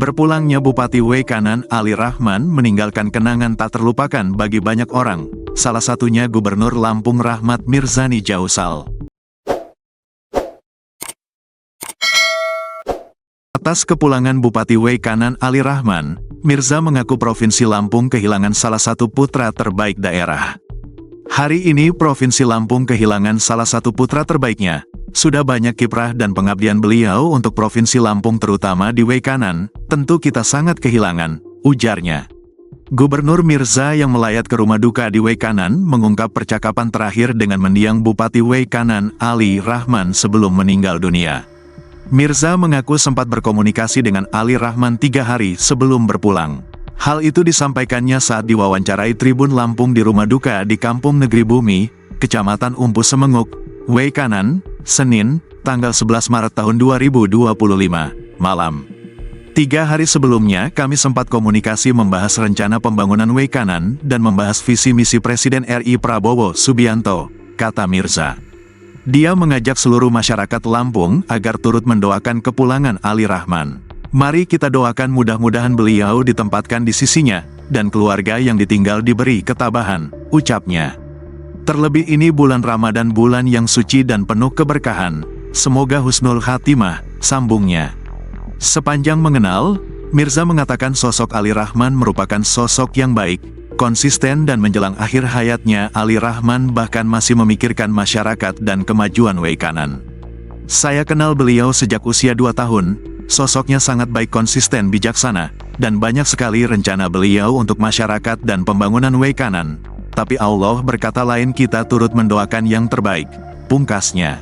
Berpulangnya Bupati W Kanan Ali Rahman meninggalkan kenangan tak terlupakan bagi banyak orang, salah satunya Gubernur Lampung Rahmat Mirzani Jausal. Atas kepulangan Bupati W Kanan Ali Rahman, Mirza mengaku Provinsi Lampung kehilangan salah satu putra terbaik daerah. Hari ini Provinsi Lampung kehilangan salah satu putra terbaiknya. Sudah banyak kiprah dan pengabdian beliau untuk Provinsi Lampung terutama di W Kanan, tentu kita sangat kehilangan, ujarnya. Gubernur Mirza yang melayat ke rumah duka di W Kanan mengungkap percakapan terakhir dengan mendiang Bupati W Kanan Ali Rahman sebelum meninggal dunia. Mirza mengaku sempat berkomunikasi dengan Ali Rahman 3 hari sebelum berpulang. Hal itu disampaikannya saat diwawancarai Tribun Lampung di rumah duka di Kampung Negeri Bumi, Kecamatan Umpu Semenguk, W Kanan, Senin, tanggal 11 Maret tahun 2025, malam. 3 hari sebelumnya kami sempat komunikasi membahas rencana pembangunan W Kanan dan membahas visi misi Presiden RI Prabowo Subianto, kata Mirza. Dia mengajak seluruh masyarakat Lampung agar turut mendoakan kepulangan Ali Rahman. Mari kita doakan mudah-mudahan beliau ditempatkan di sisinya, dan keluarga yang ditinggal diberi ketabahan, ucapnya. Terlebih ini bulan Ramadan, bulan yang suci dan penuh keberkahan. Semoga husnul khatimah, sambungnya. Sepanjang mengenal, Mirza mengatakan sosok Ali Rahman merupakan sosok yang baik, konsisten dan menjelang akhir hayatnya Ali Rahman bahkan masih memikirkan masyarakat dan kemajuan W Kanan. Saya kenal beliau sejak usia 2 tahun, sosoknya sangat baik, konsisten, bijaksana, dan banyak sekali rencana beliau untuk masyarakat dan pembangunan W Kanan. Tapi Allah berkata lain, kita turut mendoakan yang terbaik, pungkasnya.